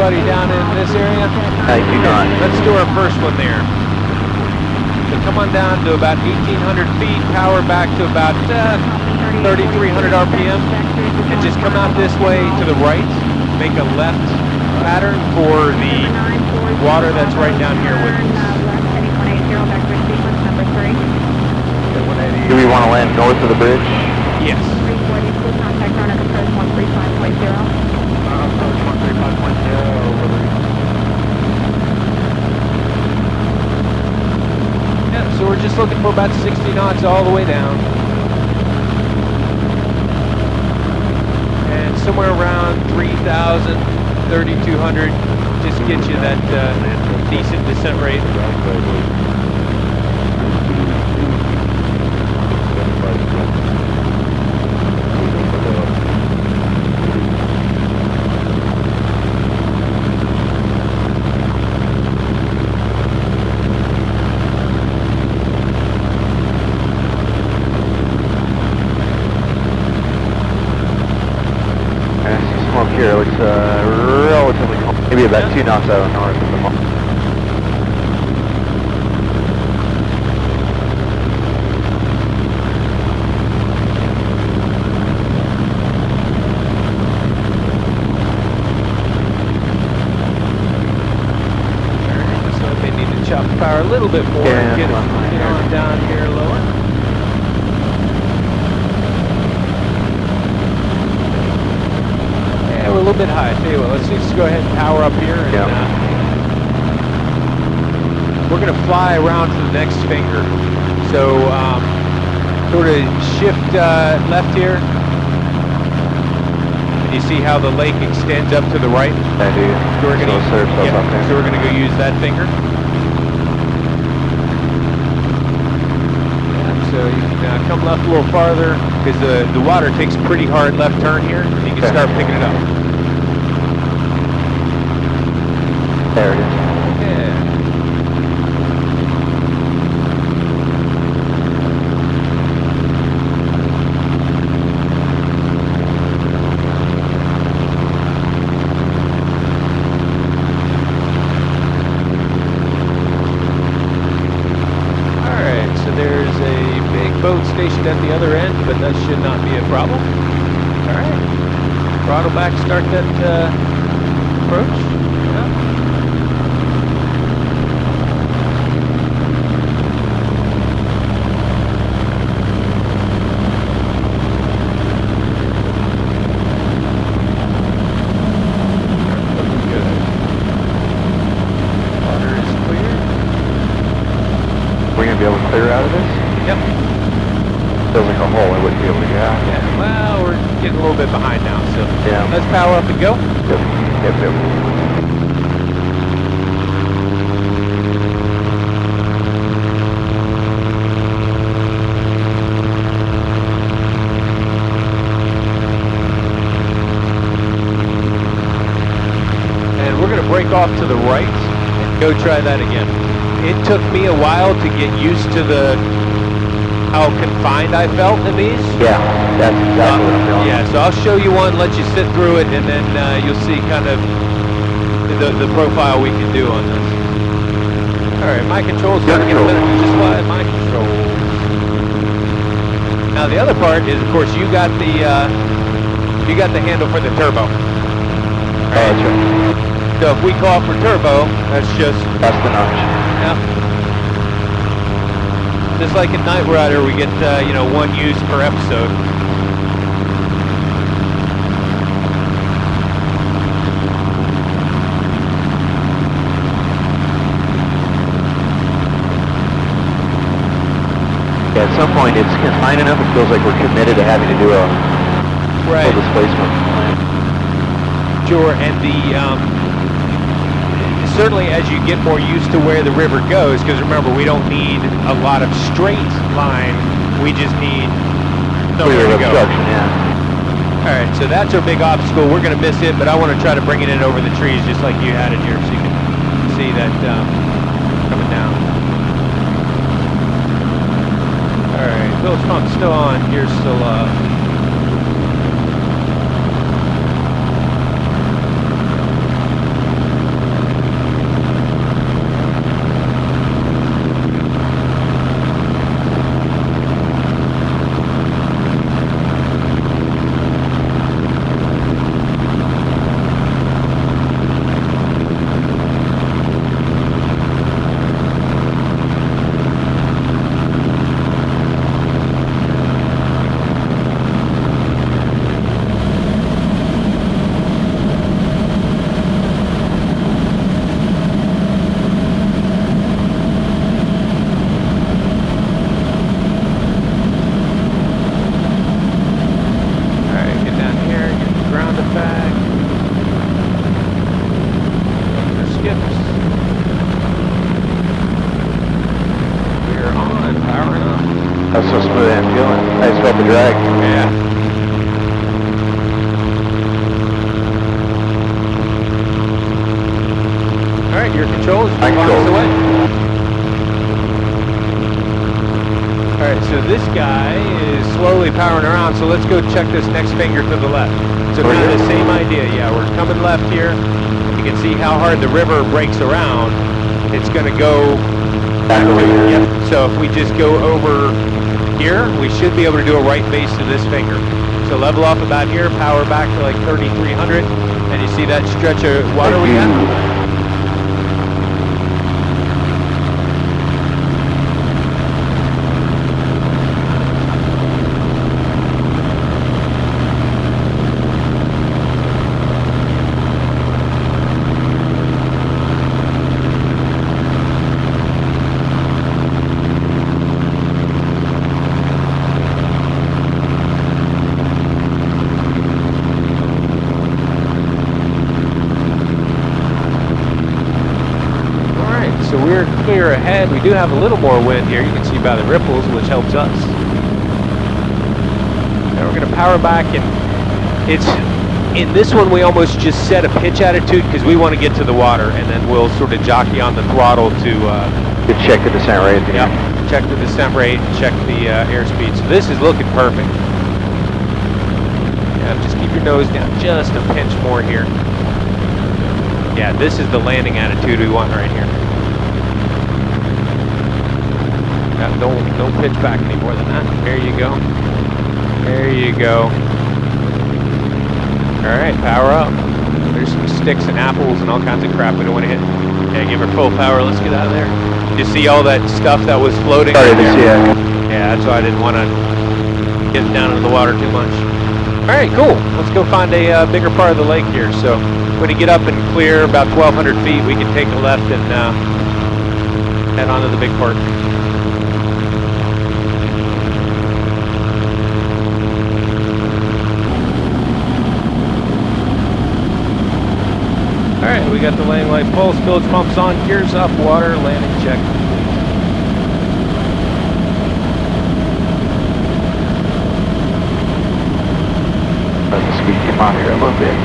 anybody down in this area? I do not. Let's do our first one there. So come on down to about 1,800 feet, power back to about 3,300 RPM, and just come out this way to the right, make a left pattern for the water that's right down here with us. Do we want to land north of the bridge? Yes. Yeah, so we're just looking for about 60 knots all the way down. And somewhere around 3,000, 3,200, just get you that decent descent rate. Here, it's relatively calm. Maybe about 2 knots out of north at the moment. So they need to chop the power a little bit more and get on down here lower. We're a little bit high. Tell you what, let's just go ahead and power up here, and we're going to fly around to the next finger. So sort of shift left here. And you see how the lake extends up to the right? I do. So we're going to go use that finger. So you can come left a little farther, because the water takes a pretty hard left turn here. You can start picking it up. There it is. Yeah. Alright, so there's a big boat stationed at the other end, but that should not be a problem. Alright. Throttle back, start that approach. Be able to clear out of this? Yep. Feels like a hole I wouldn't be able to get out. Yeah, well, we're getting a little bit behind now, so yeah. Let's power up and go. Yep. And we're going to break off to the right and go try that again. It took me a while to get used to how confined I felt in these. Yeah, that's exactly what I'm feeling. Yeah, so I'll show you one, let you sit through it, and then you'll see kind of the profile we can do on this. All right, my controls starting in a minute. Just slide my controls. Now the other part is, of course, you got the handle for the turbo. Oh, that's right. So if we call for turbo, that's the notch. Yeah. Just like in Night Rider, we get one use per episode. Yeah, at some point it's confined enough. It feels like we're committed to having to do a full displacement. Sure, and certainly as you get more used to where the river goes, because remember, we don't need a lot of straight line, we just need somewhere to go. Obstruction, yeah. Alright, so that's our big obstacle. We're going to miss it, but I want to try to bring it in over the trees just like you had it here, so you can see that coming down. Alright, Phillips pump's still on, gear's still up. the drag. Yeah. All right, your controls. My controls. Away. All right, so this guy is slowly powering around, so let's go check this next finger to the left. So kind of the same idea, yeah, we're coming left here. You can see how hard the river breaks around. It's gonna go Back over here. Yep. So if we just go over here, we should be able to do a right base to this finger. So level off about here, power back to like 3,300, and you see that stretch of water we got? So we're clear ahead. We do have a little more wind here. You can see by the ripples, which helps us. Now we're going to power back, and it's in this one we almost just set a pitch attitude because we want to get to the water, and then we'll sort of jockey on the throttle to check the descent rate. Yeah, check the descent rate, check the airspeed. So this is looking perfect. Yeah, just keep your nose down just a pinch more here. Yeah, this is the landing attitude we want right here. Don't pitch back any more than that. There you go. There you go. All right, power up. There's some sticks and apples and all kinds of crap we don't want to hit. Yeah, give her full power. Let's get out of there. You see all that stuff that was floating Sorry, right there? yeah. Yeah, that's why I didn't want to get down into the water too much. All right, cool. Let's go find a bigger part of the lake here. So when you get up and clear about 1,200 feet, we can take a left and head on to the big part. Alright, we got the landing light pulse, bilge pumps on, gears up, water, landing check. Let the speed come on here a little bit.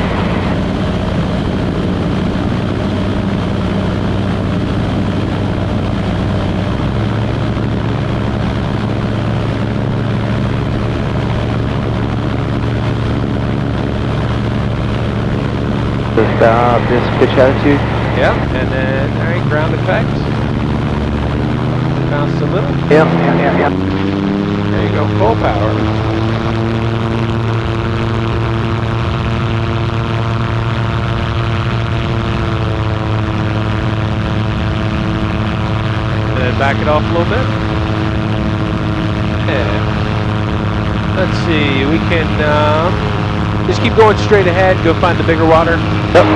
This pitch attitude. Yeah, and then, alright, ground effect. Bounce a little. Yeah. There you go, full power. And then back it off a little bit. Yeah. Let's see, we can just keep going straight ahead, go find the bigger water. Yep.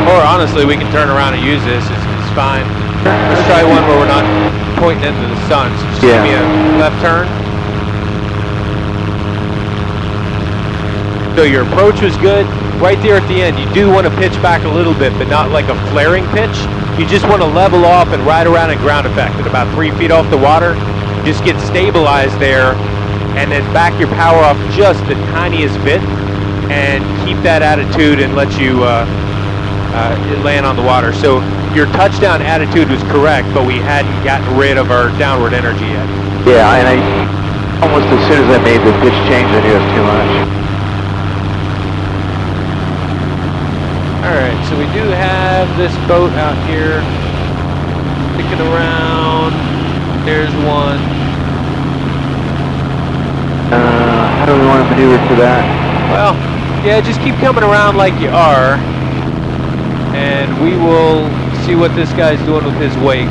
Or honestly, we can turn around and use this. It's fine. Let's try one where we're not pointing into the sun. So just give me a left turn. So your approach was good. Right there at the end, you do want to pitch back a little bit, but not like a flaring pitch. You just want to level off and ride around in ground effect at about 3 feet off the water. Just get stabilized there, and then back your power off just the tiniest bit, and keep that attitude and let you land on the water. So your touchdown attitude was correct, but we hadn't gotten rid of our downward energy yet. Yeah, and I almost as soon as I made the pitch change, I knew it was too much. Alright, so we do have this boat out here sticking around. There's one. How do we want to maneuver to that? Well, yeah, just keep coming around like you are, and we will see what this guy's doing with his wake.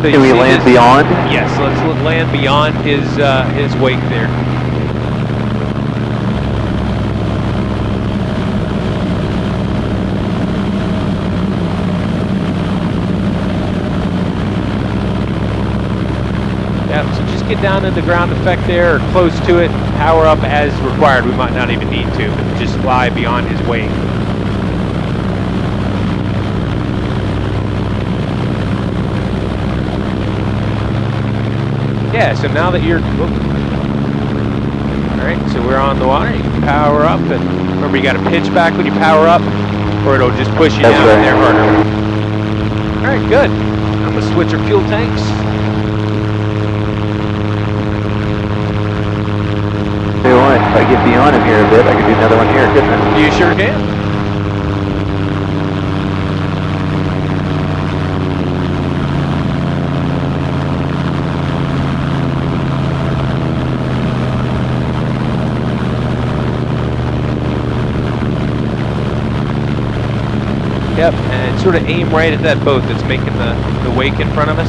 So Can we land beyond? Yes, let's land beyond his wake there. Yeah, so just get down in the ground effect there, or close to it, power up as required. We might not even need to, but just fly beyond his wake. Yeah, so now that you're... Alright, so we're on the water. You can power up, and remember you got to pitch back when you power up, or it'll just push you down in there harder. Alright, good. I'm going to switch our fuel tanks. Tell you what, if I get beyond him here a bit, I can do another one here, couldn't I? You sure can. Yep, and sort of aim right at that boat that's making the wake in front of us.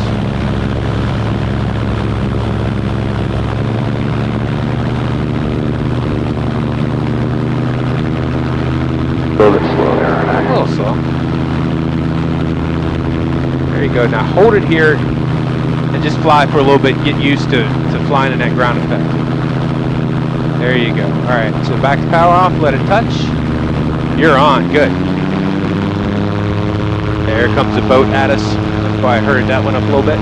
A little bit slow there, aren't I? A little slow. There you go. Now hold it here and just fly for a little bit. Get used to flying in that ground effect. There you go. All right, so back to power off. Let it touch. You're on. Good. There comes a boat at us. That's why I hurried that one up a little bit.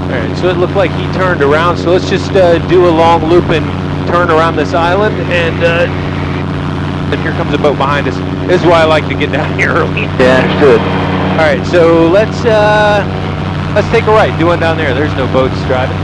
Alright, so it looked like he turned around, so let's just do a long loop and turn around this island, and here comes a boat behind us. This is why I like to get down here early. Yeah, understood. Alright, so let's take a right. Do one down there. There's no boats driving.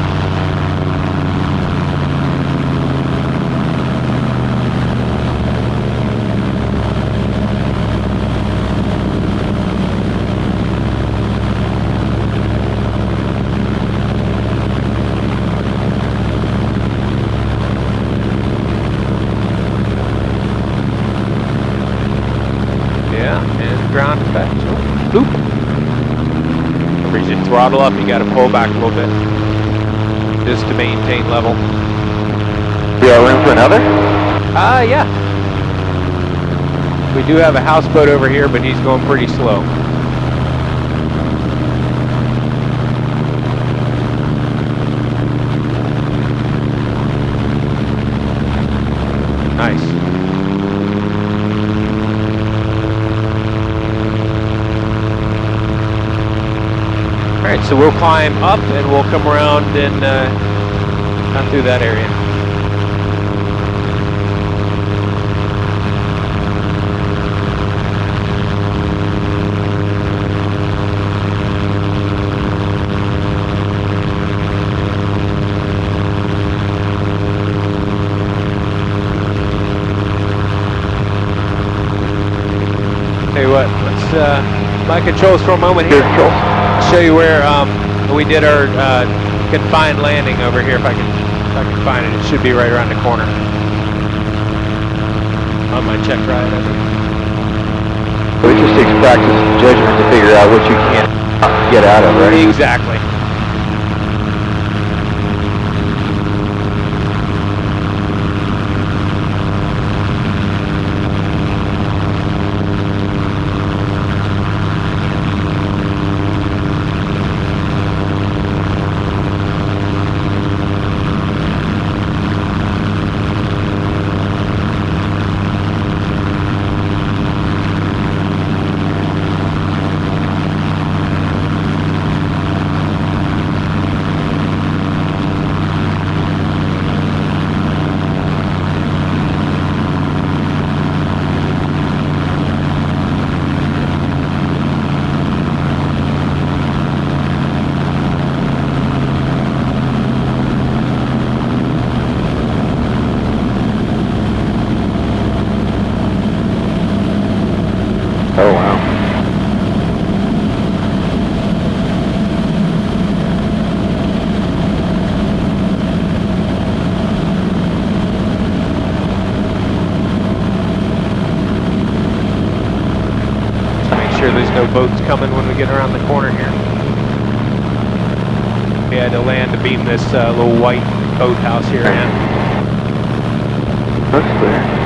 Yeah, and ground effect. Boop. You throttle up, you got to pull back a little bit just to maintain level. Do you have room for another? Yeah. We do have a houseboat over here, but he's going pretty slow. Nice. Alright, so we'll climb up and we'll come around and down through that area. Tell you what, let's my controls for a moment here. Show you where we did our confined landing over here. If I can find it, it should be right around the corner on my check ride. I think. So it just takes practice and judgment to figure out what you can't get out of, right? Exactly. Oh, wow. Make sure there's no boats coming when we get around the corner here. We had to land to beam this little white boathouse here in. Looks clear.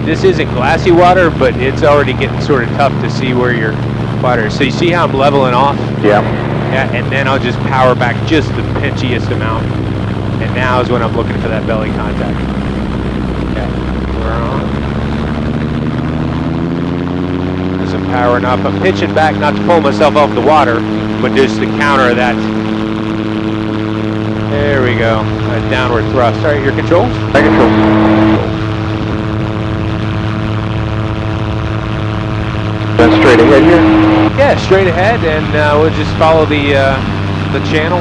This isn't glassy water, but it's already getting sort of tough to see where you're wider. So you see how I'm leveling off? Yeah. Yeah, and then I'll just power back just the pinchiest amount. And now is when I'm looking for that belly contact. Okay, we're on. As I'm powering up, I'm pitching back not to pull myself off the water, but just to counter that. There we go, that downward thrust. All right, your controls? My controls. Then straight ahead here? Yeah, straight ahead, and we'll just follow the channel,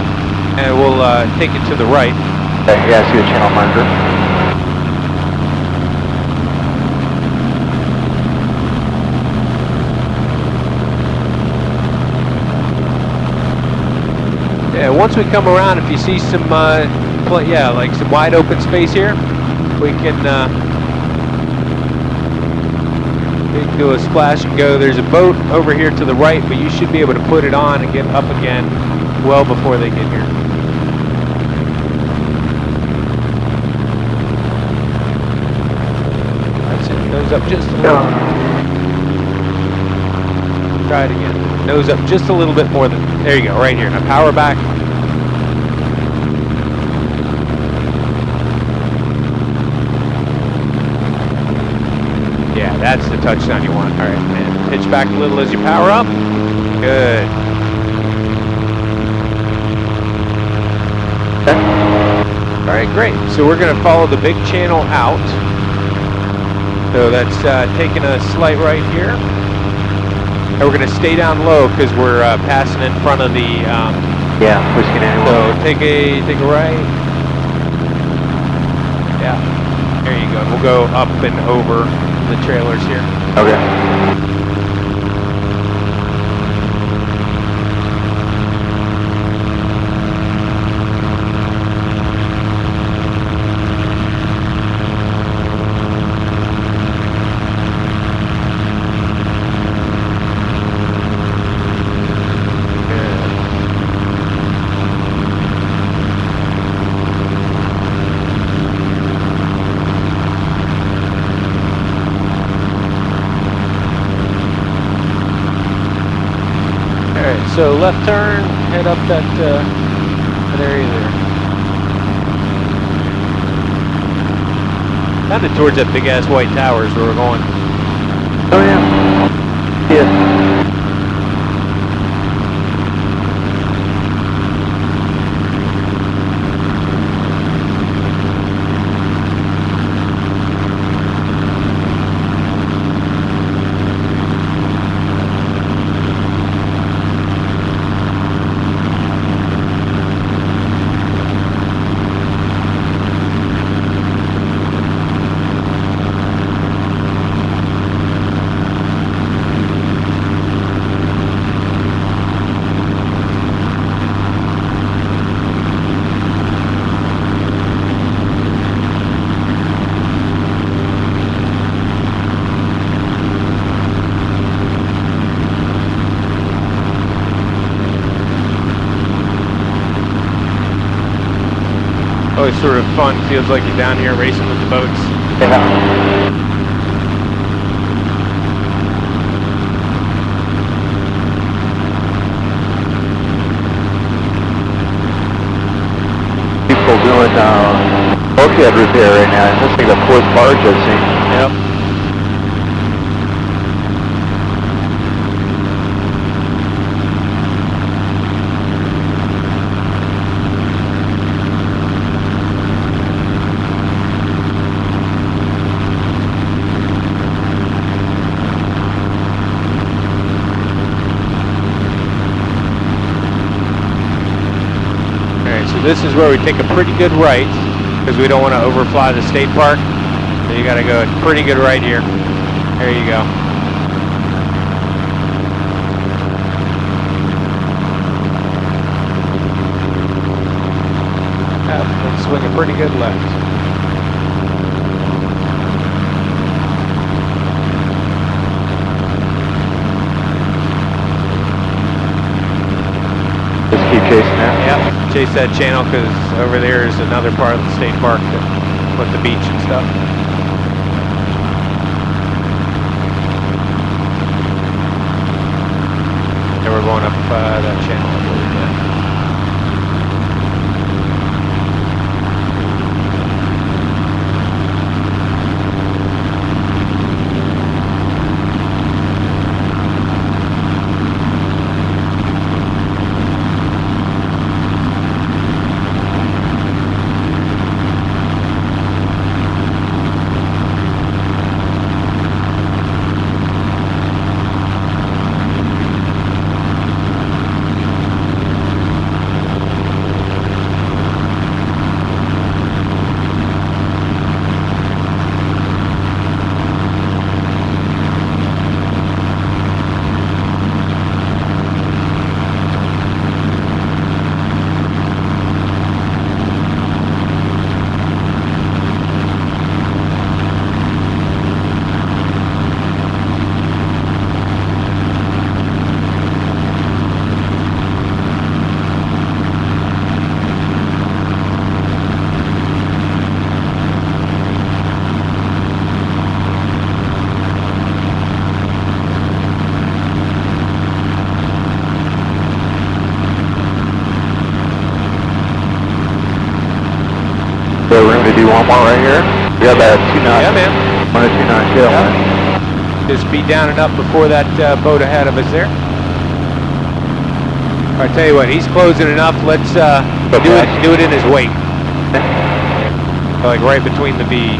and we'll take it to the right. Okay, yeah, I see the channel marker. Yeah, once we come around, if you see some, like some wide open space here, we can do a splash and go. There's a boat over here to the right, but you should be able to put it on and get up again well before they get here. That's it. Nose up just a little. Try it again. Nose up just a little bit more than. There you go. Right here. Now power back. Yeah, that's the touchdown you want. All right, and pitch back a little as you power up. Good. All right, great. So we're going to follow the big channel out. So that's taking a slight right here. And we're going to stay down low because we're passing in front of the... yeah, whiskey anyway. So take a right. Yeah, there you go. We'll go up and over the trailers here. Okay. So left turn, head up that area there. Kind of towards that big ass white towers where we're going. Oh yeah. Yeah. Always sort of fun, feels like you're down here racing with the boats. Yeah. People doing bulkhead repair right now. This is the fourth barge I've seen. Yep. This is where we take a pretty good right because we don't want to overfly the state park. So you got to go a pretty good right here. There you go. And swing a pretty good left. Just keep chasing that. Yep, chase that channel because over there is another part of the state park with the beach and stuff. channel up a little bit. So we're going to do one more right here. We got about 2 knots. Yeah, man. 1 or 2 knot gale. Yeah. Just be down and up before that boat ahead of us there. I tell you what, he's closing enough. Let's do it in his wake. Like right between the V.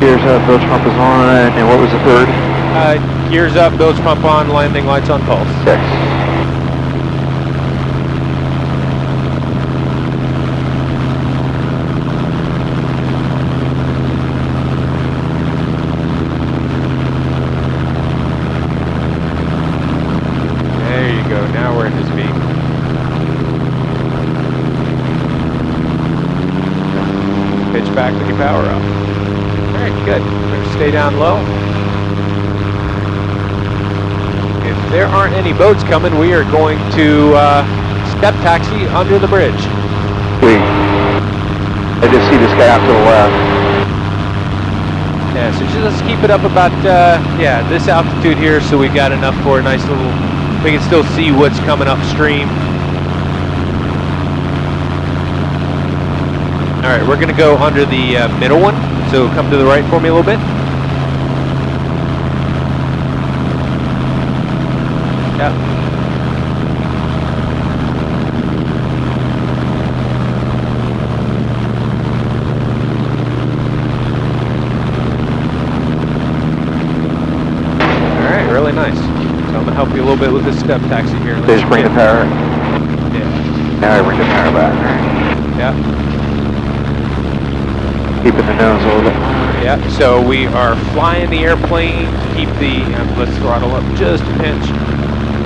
Gears up, bilge pump is on, and what was the third? Gears up, bilge pump on, landing lights on pulse. 6. There you go, now we're in his V. Pitch back with your power up. Alright, good. We're going to stay down low. If there aren't any boats coming, we are going to step taxi under the bridge. Sweet. I just see this guy out to the left. Yeah, so just keep it up about, this altitude here so we've got enough for a nice little, we can still see what's coming upstream. Alright, we're going to go under the middle one. So come to the right for me a little bit. Yeah. All right, really nice. So I'm gonna help you a little bit with this step taxi here. They just bring the power. Yeah. Now I bring the power back. Yeah. Keeping the nose a little bit. Yeah, so we are flying the airplane, keep the, let's throttle up just a pinch.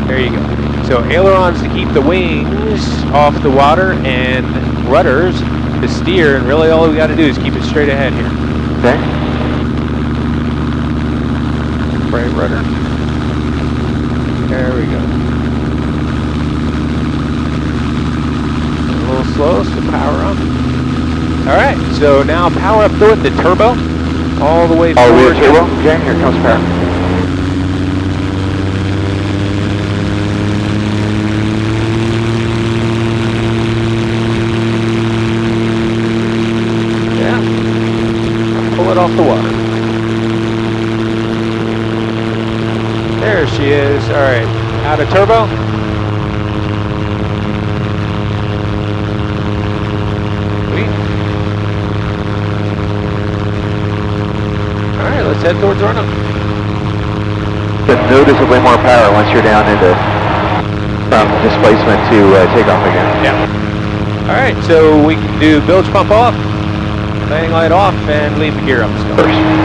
There you go. So ailerons to keep the wings off the water and rudders to steer, and really all we got to do is keep it straight ahead here. Okay. Right rudder. There we go. A little slow, so power up. Alright, so now power up through it, the turbo, all the way forward. Oh, rear turbo? Okay, here comes power. Yeah. Pull it off the water. There she is. Alright, out of turbo. Let's head towards Roanoke. But noticeably more power once you're down into from displacement to takeoff again. Yeah. Alright, so we can do bilge pump off, landing light off, and leave the gear up. First.